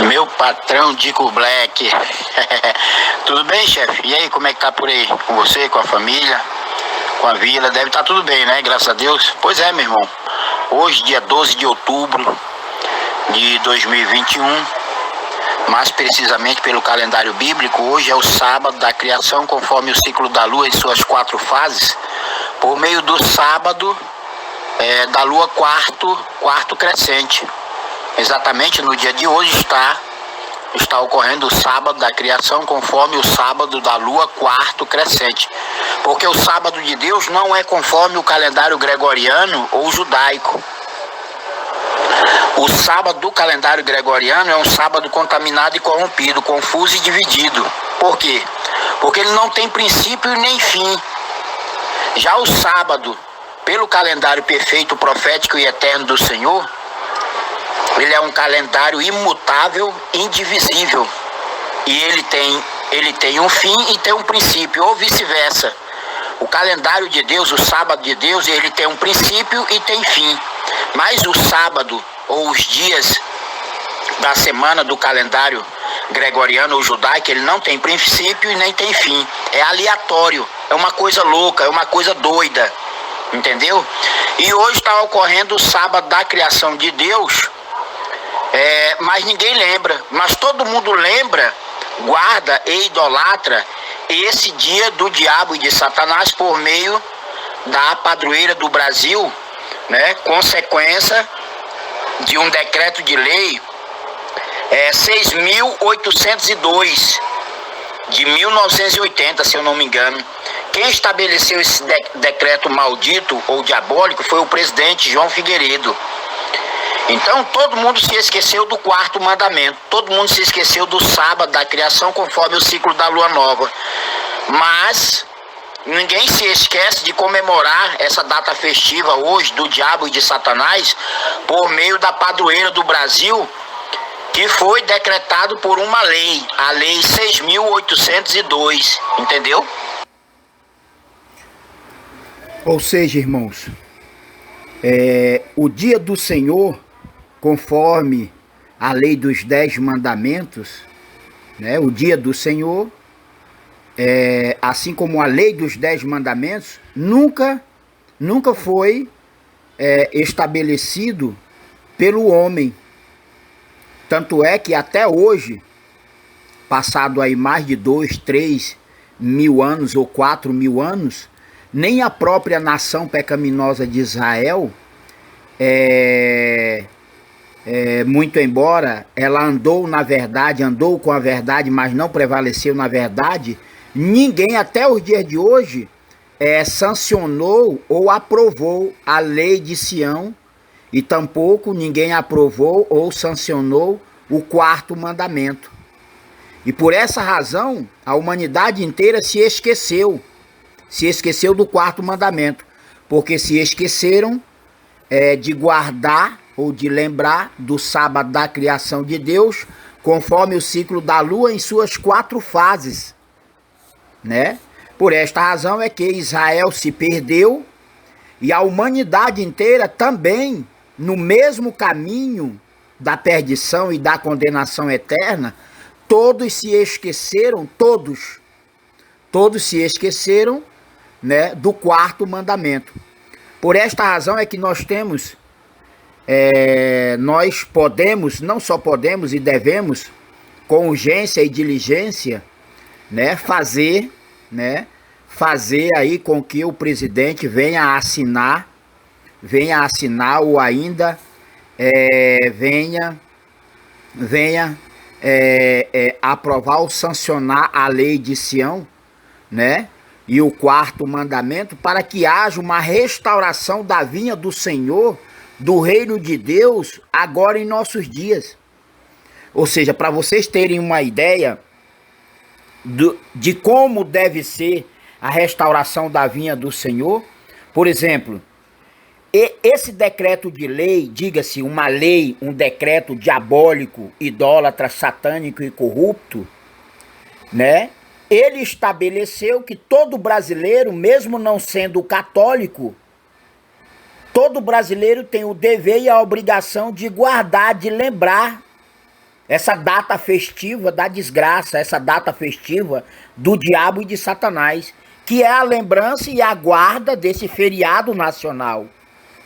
Meu patrão Dico Black. Tudo bem, chefe? E aí, como é que tá por aí? Com você, com a família, com a vila? Deve estar tudo bem, né? Graças a Deus. Pois é, meu irmão. Hoje, dia 12 de outubro de 2021, mais precisamente pelo calendário bíblico, hoje é o sábado da criação, conforme o ciclo da lua em suas 4 fases. Por meio do sábado da lua quarto crescente. Exatamente no dia de hoje está ocorrendo o sábado da criação, conforme o sábado da lua quarto crescente. Porque o sábado de Deus não é conforme o calendário gregoriano ou judaico. O sábado do calendário gregoriano é um sábado contaminado e corrompido, confuso e dividido. Por quê? Porque ele não tem princípio nem fim. Já o sábado, pelo calendário perfeito, profético e eterno do Senhor, ele é um calendário imutável, indivisível. E ele tem um fim e tem um princípio, ou vice-versa. O calendário de Deus, o sábado de Deus, ele tem um princípio e tem fim. Mas o sábado, ou os dias da semana do calendário gregoriano ou judaico, ele não tem princípio e nem tem fim. É aleatório, é uma coisa louca, é uma coisa doida. Entendeu? E hoje está ocorrendo o sábado da criação de Deus, mas ninguém lembra. Mas todo mundo lembra, guarda e idolatra esse dia do diabo e de Satanás por meio da padroeira do Brasil, né? Consequência de um decreto de lei 6.802 de 1980, se eu não me engano. Quem estabeleceu esse decreto maldito ou diabólico foi o presidente João Figueiredo. Então todo mundo se esqueceu do quarto mandamento, todo mundo se esqueceu do sábado da criação conforme o ciclo da lua nova. Mas ninguém se esquece de comemorar essa data festiva hoje do diabo e de Satanás por meio da padroeira do Brasil, que foi decretado por uma lei, a lei 6.802, entendeu? Ou seja, irmãos, o dia do Senhor, conforme a lei dos 10 mandamentos, né? O dia do Senhor, assim como a lei dos 10 mandamentos, nunca foi estabelecido pelo homem. Tanto é que até hoje, passado aí mais de 2, 3 mil anos ou 4 mil anos, nem a própria nação pecaminosa de Israel, muito embora ela andou com a verdade, mas não prevaleceu na verdade, ninguém até os dias de hoje sancionou ou aprovou a lei de Sião, e tampouco ninguém aprovou ou sancionou o quarto mandamento. E por essa razão, a humanidade inteira se esqueceu do quarto mandamento, porque se esqueceram de guardar ou de lembrar do sábado da criação de Deus, conforme o ciclo da lua em suas 4 fases, né? Por esta razão é que Israel se perdeu e a humanidade inteira também, no mesmo caminho da perdição e da condenação eterna, todos se esqueceram, todos se esqueceram, né, do quarto mandamento. Por esta razão é que nós temos, nós podemos, não só podemos e devemos, com urgência e diligência, né, fazer aí com que o presidente venha assinar ou ainda venha aprovar ou sancionar a lei de Sião, né? E o quarto mandamento, para que haja uma restauração da vinha do Senhor, do reino de Deus, agora em nossos dias. Ou seja, para vocês terem uma ideia de como deve ser a restauração da vinha do Senhor, por exemplo, esse decreto de lei, diga-se uma lei, um decreto diabólico, idólatra, satânico e corrupto, né? Ele estabeleceu que todo brasileiro, mesmo não sendo católico, Todo brasileiro tem o dever e a obrigação de guardar, de lembrar essa data festiva da desgraça, essa data festiva do diabo e de Satanás, que é a lembrança e a guarda desse feriado nacional.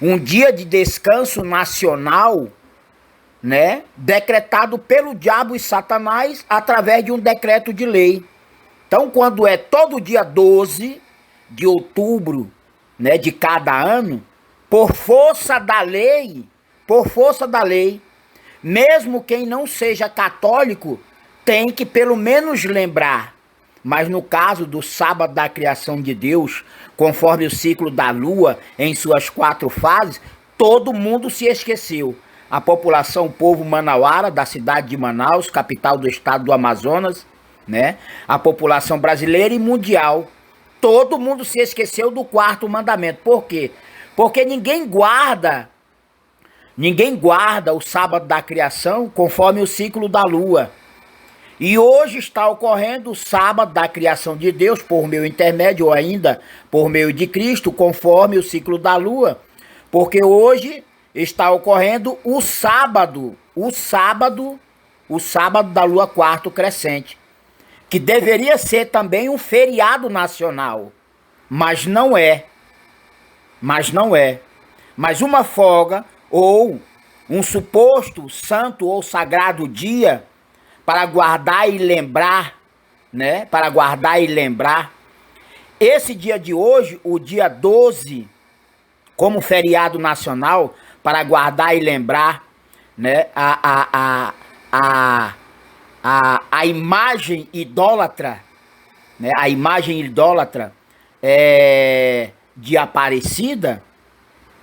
Um dia de descanso nacional, né, decretado pelo diabo e Satanás através de um decreto de lei. Então, quando é todo dia 12 de outubro, né, de cada ano, por força da lei, mesmo quem não seja católico tem que pelo menos lembrar. Mas no caso do sábado da criação de Deus, conforme o ciclo da lua em suas 4 fases, todo mundo se esqueceu. A população, o povo manauara da cidade de Manaus, capital do estado do Amazonas, né? A população brasileira e mundial, todo mundo se esqueceu do 4º mandamento. Por quê? Porque ninguém guarda o sábado da criação conforme o ciclo da lua. E hoje está ocorrendo o sábado da criação de Deus por meu intermédio, ou ainda por meio de Cristo, conforme o ciclo da lua. Porque hoje está ocorrendo o sábado da lua 4º crescente, que deveria ser também um feriado nacional, mas não é. Mas uma folga ou um suposto santo ou sagrado dia para guardar e lembrar, né? Para guardar e lembrar. Esse dia de hoje, o dia 12, como feriado nacional, para guardar e lembrar, né? A imagem idólatra, né? A imagem idólatra de Aparecida,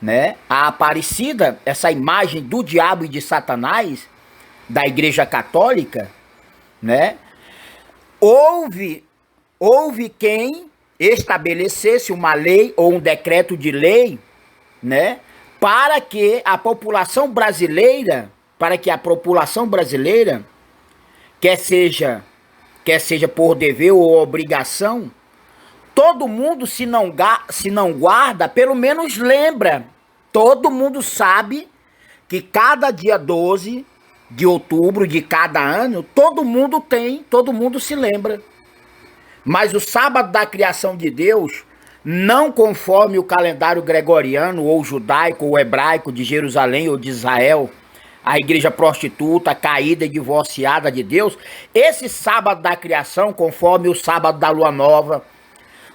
né? A Aparecida, essa imagem do diabo e de Satanás, da Igreja Católica, né? Houve quem estabelecesse uma lei ou um decreto de lei, né? Para que a população brasileira, quer seja por dever ou obrigação, todo mundo, se não guarda, pelo menos lembra. Todo mundo sabe que cada dia 12 de outubro de cada ano, todo mundo se lembra. Mas o sábado da criação de Deus, não conforme o calendário gregoriano, ou judaico, ou hebraico de Jerusalém ou de Israel, a igreja prostituta, caída e divorciada de Deus, esse sábado da criação, conforme o sábado da lua nova,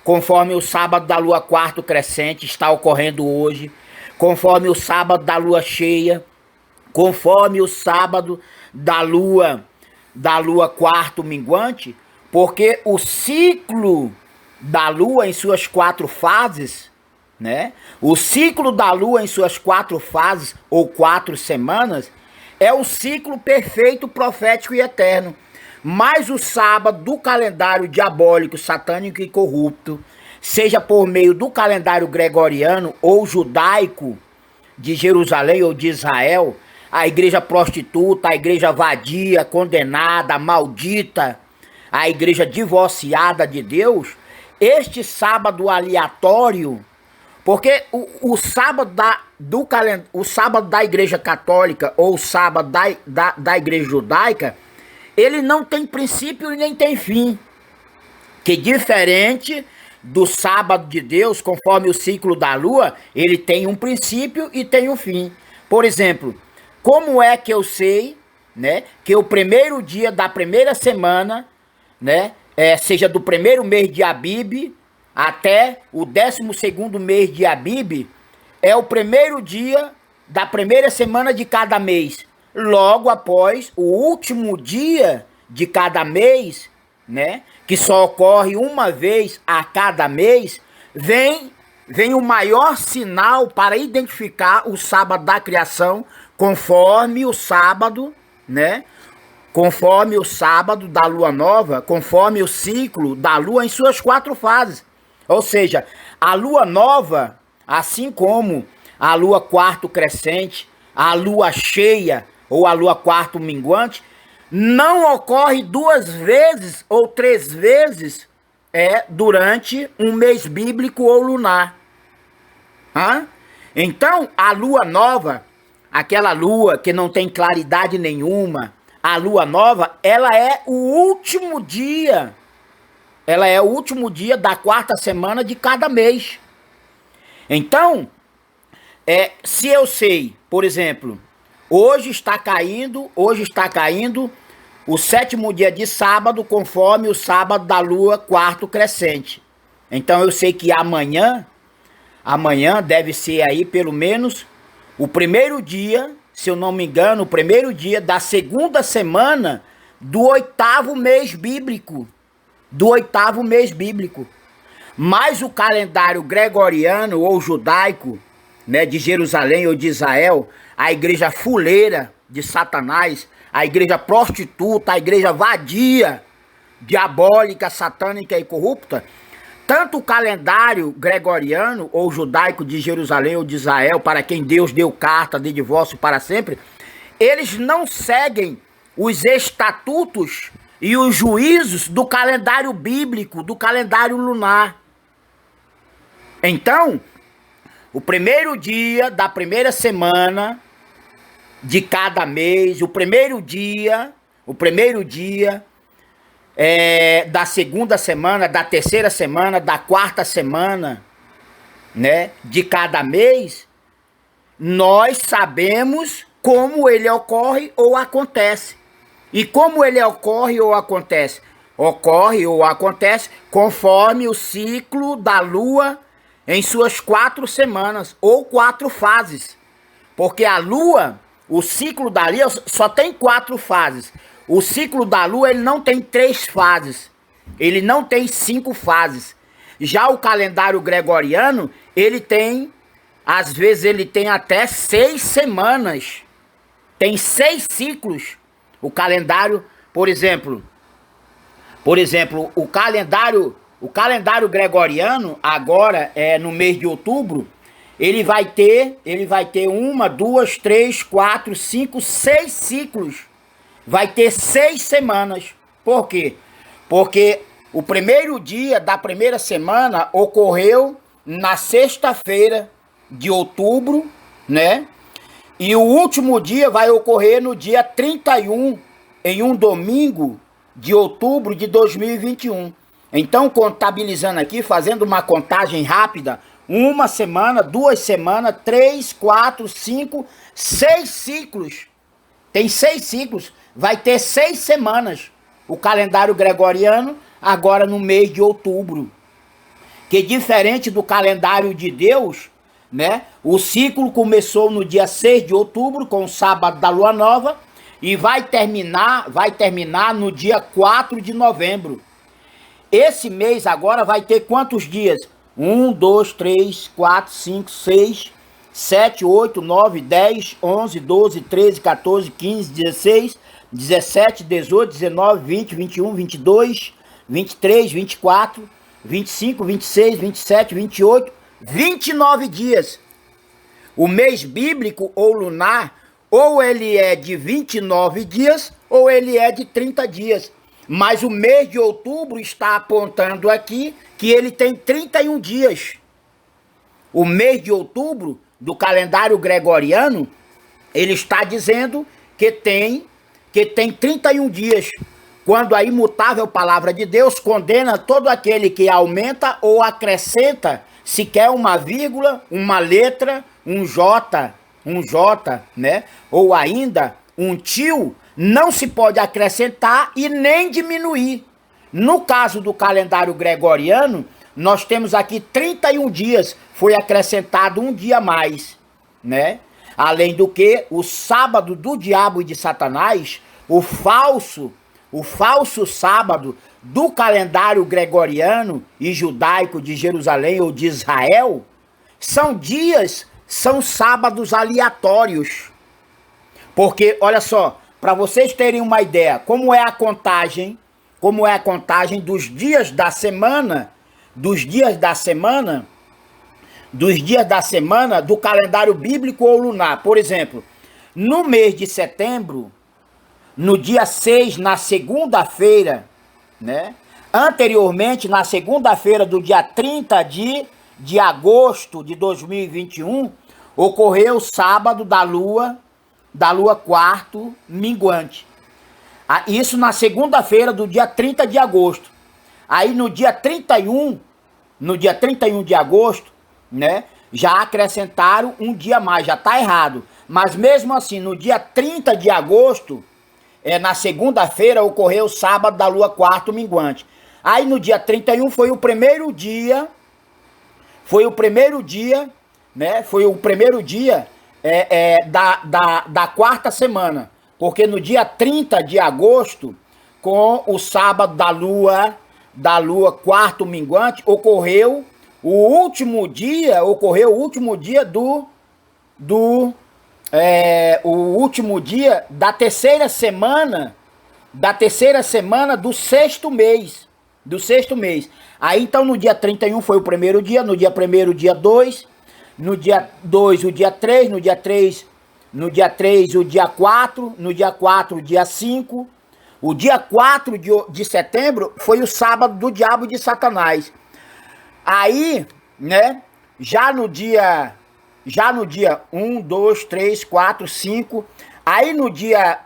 conforme o sábado da lua 4º crescente está ocorrendo hoje, conforme o sábado da lua cheia, conforme o sábado da lua 4º minguante, porque o ciclo da lua em suas 4 fases, né? O ciclo da lua em suas 4 fases ou 4 semanas é o ciclo perfeito, profético e eterno. Mas o sábado do calendário diabólico, satânico e corrupto, seja por meio do calendário gregoriano ou judaico de Jerusalém ou de Israel, a igreja prostituta, a igreja vadia, condenada, maldita, a igreja divorciada de Deus, este sábado aleatório, porque o sábado da igreja católica ou o sábado da igreja judaica, ele não tem princípio e nem tem fim, que diferente do sábado de Deus, conforme o ciclo da lua, ele tem um princípio e tem um fim. Por exemplo, como é que eu sei, né, que o primeiro dia da primeira semana, né, seja do primeiro mês de Abib até o 12º mês de Abib, é o primeiro dia da primeira semana de cada mês, logo após o último dia de cada mês, né, que só ocorre uma vez a cada mês, vem o maior sinal para identificar o sábado da criação, conforme o sábado, né, conforme o sábado da lua nova, conforme o ciclo da lua em suas 4 fases. Ou seja, a lua nova, assim como a lua 4º crescente, a lua cheia ou a lua 4º minguante, não ocorre 2 vezes ou 3 vezes durante um mês bíblico ou lunar. Então, a lua nova, aquela lua que não tem claridade nenhuma, a lua nova, ela é o último dia. Ela é o último dia da quarta semana de cada mês. Então, se eu sei, por exemplo, hoje está caindo o 7º dia de sábado, conforme o sábado da lua quarto crescente. Então eu sei que amanhã deve ser aí pelo menos o primeiro dia, se eu não me engano, o primeiro dia da segunda semana do 8º mês bíblico. Mas o calendário gregoriano ou judaico, né, de Jerusalém ou de Israel, a igreja fuleira de Satanás, a igreja prostituta, a igreja vadia, diabólica, satânica e corrupta, tanto o calendário gregoriano ou judaico de Jerusalém ou de Israel, para quem Deus deu carta de divórcio para sempre, eles não seguem os estatutos e os juízos do calendário bíblico, do calendário lunar. Então, o primeiro dia da primeira semana de cada mês, o primeiro dia da segunda semana, da terceira semana, da quarta semana, né, de cada mês, nós sabemos como ele ocorre ou acontece. E como ele ocorre ou acontece? Ocorre ou acontece conforme o ciclo da lua em suas 4 semanas ou 4 fases. Porque a lua, o ciclo da lua só tem 4 fases. O ciclo da lua ele não tem 3 fases. Ele não tem 5 fases. Já o calendário gregoriano, ele tem, às vezes ele tem até 6 semanas. Tem 6 ciclos. O calendário, por exemplo, o calendário gregoriano, agora no mês de outubro, ele vai ter 1, 2, 3, 4, 5, 6 ciclos. Vai ter 6 semanas. Por quê? Porque o primeiro dia da primeira semana ocorreu na sexta-feira de outubro, né? E o último dia vai ocorrer no dia 31, em um domingo de outubro de 2021. Então, contabilizando aqui, fazendo uma contagem rápida, 1 semana, 2 semanas, 3, 4, 5, 6 ciclos. Tem 6 ciclos, vai ter 6 semanas. O calendário gregoriano, agora no mês de outubro. Que diferente do calendário de Deus, né? O ciclo começou no dia 6 de outubro, com o sábado da lua nova, e vai terminar no dia 4 de novembro. Esse mês agora vai ter quantos dias? 1, 2, 3, 4, 5, 6, 7, 8, 9, 10, 11, 12, 13, 14, 15, 16, 17, 18, 19, 20, 21, 22, 23, 24, 25, 26, 27, 28, 29 dias. O mês bíblico ou lunar, ou ele é de 29 dias, ou ele é de 30 dias. Mas o mês de outubro está apontando aqui que ele tem 31 dias. O mês de outubro, do calendário gregoriano, ele está dizendo que tem 31 dias. Quando a imutável palavra de Deus condena todo aquele que aumenta ou acrescenta sequer uma vírgula, uma letra, um J, né? Ou ainda um tio, não se pode acrescentar e nem diminuir. No caso do calendário gregoriano, nós temos aqui 31 dias, foi acrescentado um dia a mais, né? Além do que, o sábado do diabo e de Satanás, o falso sábado do calendário gregoriano e judaico de Jerusalém ou de Israel, são sábados aleatórios. Porque, olha só, para vocês terem uma ideia, como é a contagem dos dias da semana do calendário bíblico ou lunar. Por exemplo, no mês de setembro, no dia 6, na segunda-feira, né? Anteriormente, na segunda-feira do dia 30 de agosto de 2021, ocorreu o sábado da lua quarto minguante. Isso na segunda-feira do dia 30 de agosto. Aí no dia 31 de agosto, né, já acrescentaram um dia mais, já está errado. Mas mesmo assim, no dia 30 de agosto, na segunda-feira, ocorreu o sábado da lua quarto minguante. Aí no dia 31 foi o primeiro dia, né, da quarta semana. Porque no dia 30 de agosto, com o sábado da lua quarto minguante, ocorreu o último dia da terceira semana do sexto mês. Aí então no dia 31 foi o primeiro dia, no dia 1º o dia 2, no dia 2 o dia 3, no dia 3 o dia 4, no dia 4 o dia 5. O dia 4 de setembro foi o sábado do diabo e de Satanás. Aí, né, já no dia 1, 2, 3, 4, 5, aí no dia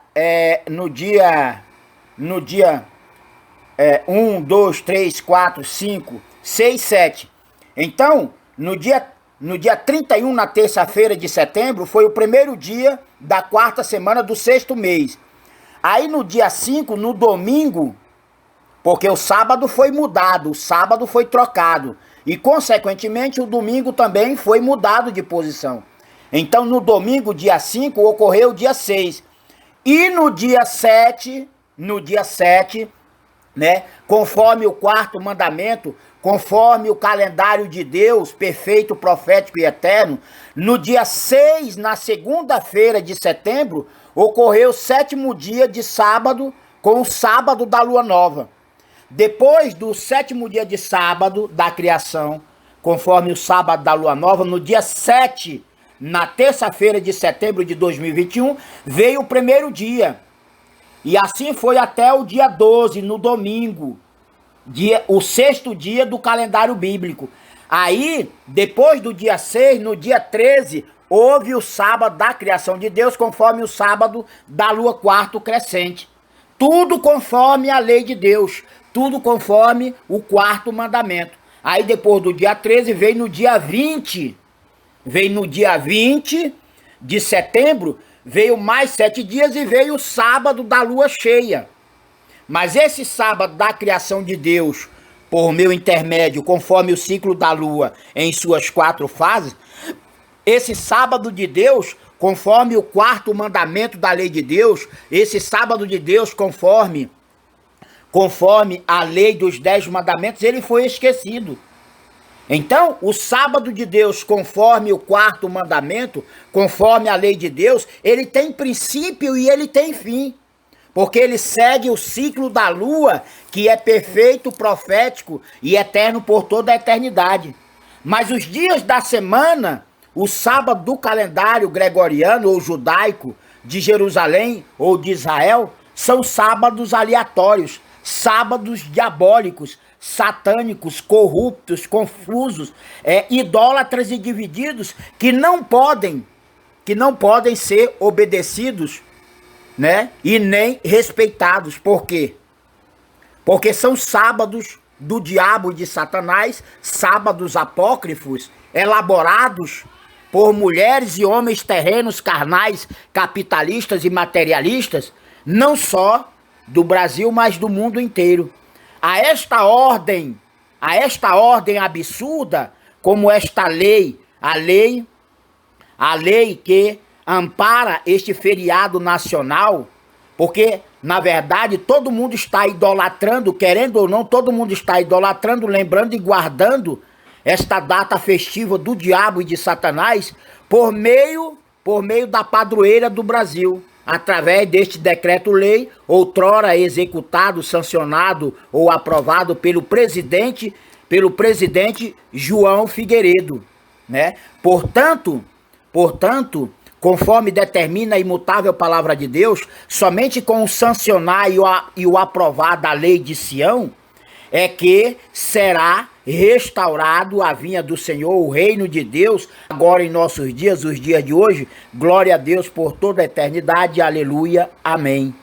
1, 2, 3, 4, 5, 6, 7. Então, no dia 31, na terça-feira de setembro, foi o primeiro dia da quarta semana do sexto mês. Aí no dia 5, no domingo, porque o sábado foi mudado, o sábado foi trocado. E, consequentemente, o domingo também foi mudado de posição. Então, no domingo, dia 5, ocorreu o dia 6. E no dia 7, né, conforme o quarto mandamento, conforme o calendário de Deus, perfeito, profético e eterno, no dia 6, na segunda-feira de setembro, ocorreu o sétimo dia de sábado, com o sábado da lua nova. Depois do sétimo dia de sábado da criação, conforme o sábado da lua nova, no dia 7, na terça-feira de setembro de 2021, veio o primeiro dia. E assim foi até o dia 12, no domingo, o sexto dia do calendário bíblico. Aí, depois do dia 6, no dia 13, houve o sábado da criação de Deus, conforme o sábado da lua quarto crescente. Tudo conforme a lei de Deus, tudo conforme o quarto mandamento. Aí depois do dia 13 veio no dia 20 de setembro, veio mais 7 dias e veio o sábado da lua cheia. Mas esse sábado da criação de Deus, por meu intermédio, conforme o ciclo da lua em suas 4 fases, esse sábado de Deus, conforme o quarto mandamento da lei de Deus, esse sábado de Deus, conforme a lei dos 10 mandamentos, ele foi esquecido. Então, o sábado de Deus, conforme o quarto mandamento, conforme a lei de Deus, ele tem princípio e ele tem fim. Porque ele segue o ciclo da lua, que é perfeito, profético e eterno por toda a eternidade. Mas os dias da semana, o sábado do calendário gregoriano ou judaico de Jerusalém ou de Israel, são sábados aleatórios, sábados diabólicos, satânicos, corruptos, confusos, idólatras e divididos, que não podem ser obedecidos, né? E nem respeitados. Por quê? Porque são sábados do diabo e de Satanás, sábados apócrifos, elaborados por mulheres e homens terrenos, carnais, capitalistas e materialistas, não só do Brasil, mas do mundo inteiro. A esta ordem absurda, como esta lei, a lei que ampara este feriado nacional, porque, na verdade, todo mundo está idolatrando, querendo ou não, todo mundo está idolatrando, lembrando e guardando esta data festiva do diabo e de Satanás por meio da padroeira do Brasil, através deste decreto-lei, outrora executado, sancionado ou aprovado pelo presidente João Figueiredo, né? Portanto, conforme determina a imutável palavra de Deus, somente com o sancionar e o aprovar da lei de Sião é que será restaurado a vinha do Senhor, o reino de Deus, agora em nossos dias, os dias de hoje. Glória a Deus por toda a eternidade. Aleluia. Amém.